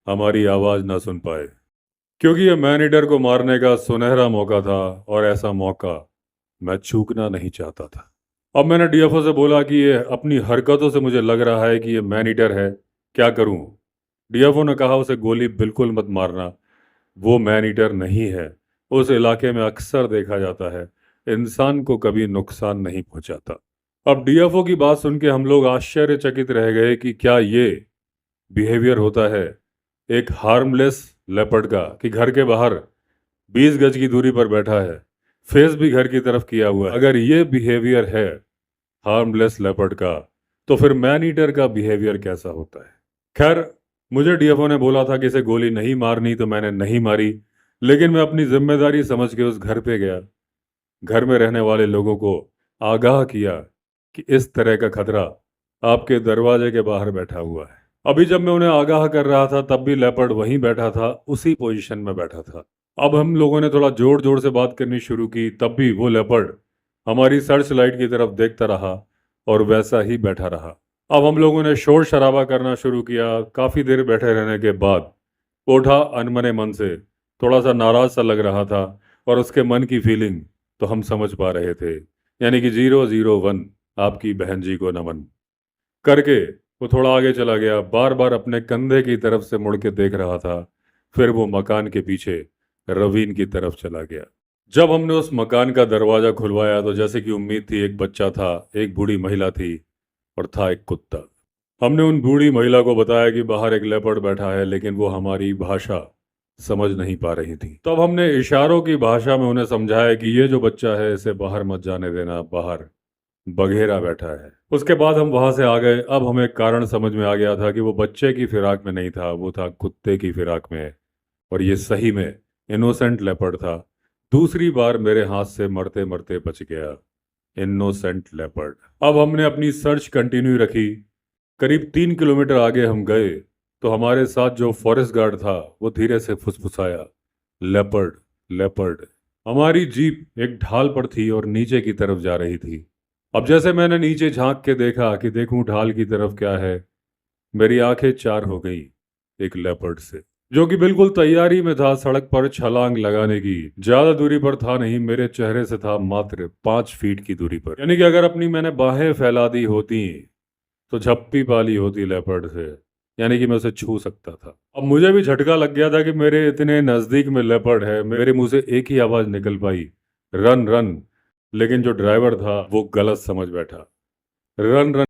हमारी आवाज़ ना सुन पाए, क्योंकि ये मैन ईटर को मारने का सुनहरा मौका था और ऐसा मौका मैं चूकना नहीं चाहता था। अब मैंने डीएफओ से बोला कि ये अपनी हरकतों से मुझे लग रहा है कि ये मैन ईटर है, क्या करूं? डीएफओ ने कहा उसे गोली बिल्कुल मत मारना, वो मैन ईटर नहीं है। उस इलाके में अक्सर देखा जाता है, इंसान को कभी नुकसान नहीं पहुंचाता। अब डीएफओ की बात सुन के हम लोग आश्चर्यचकित रह गए कि क्या ये बिहेवियर होता है एक हार्मलेस लेपर्ड का, कि घर के बाहर 20 गज की दूरी पर बैठा है, फेस भी घर की तरफ किया हुआ है। अगर ये बिहेवियर है हार्मलेस लेपर्ड का, तो फिर मैन ईटर का बिहेवियर कैसा होता है? खैर, मुझे डीएफओ ने बोला था कि इसे गोली नहीं मारनी, तो मैंने नहीं मारी। लेकिन मैं अपनी जिम्मेदारी समझ के उस घर पे गया, घर में रहने वाले लोगों को आगाह किया कि इस तरह का खतरा आपके दरवाजे के बाहर बैठा हुआ है। अभी जब मैं उन्हें आगाह कर रहा था, तब भी लेपर्ड वहीं बैठा था, उसी पोजीशन में बैठा था। अब हम लोगों ने थोड़ा जोर जोर से बात करनी शुरू की, तब भी वो लेपर्ड हमारी सर्च लाइट की तरफ देखता रहा और वैसा ही बैठा रहा। अब हम लोगों ने शोर शराबा करना शुरू किया। काफ़ी देर बैठे रहने के बाद वो उठा, अनमने मन से, थोड़ा सा नाराज सा लग रहा था, और उसके मन की फीलिंग तो हम समझ पा रहे थे। यानी कि 001 आपकी बहन जी को नमन करके वो थोड़ा आगे चला गया, बार बार अपने कंधे की तरफ से मुड़ के देख रहा था। फिर वो मकान के पीछे रवीन की तरफ चला गया। जब हमने उस मकान का दरवाजा खुलवाया, तो जैसे कि उम्मीद थी, एक बच्चा था, एक बूढ़ी महिला थी और था एक कुत्ता। हमने उन बूढ़ी महिला को बताया कि बाहर एक लेपर्ड बैठा है, लेकिन वो हमारी भाषा समझ नहीं पा रही थी। तब हमने इशारों की भाषा में उन्हें समझाया कि ये जो बच्चा है, इसे बाहर मत जाने देना, बाहर बघेरा बैठा है। उसके बाद हम वहां से आ गए। अब हमें कारण समझ में आ गया था कि वो बच्चे की फिराक में नहीं था, वो था कुत्ते की फिराक में। और ये सही में इनोसेंट लेपर्ड था। दूसरी बार मेरे हाथ से मरते मरते बच गया। Innocent leopard. अब हमने अपनी सर्च कंटिन्यू रखी। करीब 3 किलोमीटर आगे हम गए, तो हमारे साथ जो फॉरेस्ट गार्ड था वो धीरे से फुसफुसाया, लेपर्ड, लेपर्ड। हमारी जीप एक ढाल पर थी और नीचे की तरफ जा रही थी। अब जैसे मैंने नीचे झांक के देखा कि देखूं ढाल की तरफ क्या है, मेरी आंखें चार हो गई एक लेपर्ड से, जो कि बिल्कुल तैयारी में था सड़क पर छलांग लगाने की। ज्यादा दूरी पर था नहीं, मेरे चेहरे से था मात्र 5 फीट की दूरी पर। यानी कि अगर अपनी मैंने बाहें फैला दी होती तो झप्पी पाली होती लेपर्ड से, यानी कि मैं उसे छू सकता था। अब मुझे भी झटका लग गया था कि मेरे इतने नजदीक में लेपर्ड है। मेरे मुंह से एक ही आवाज निकल पाई, रन रन। लेकिन जो ड्राइवर था वो गलत समझ बैठा। Run run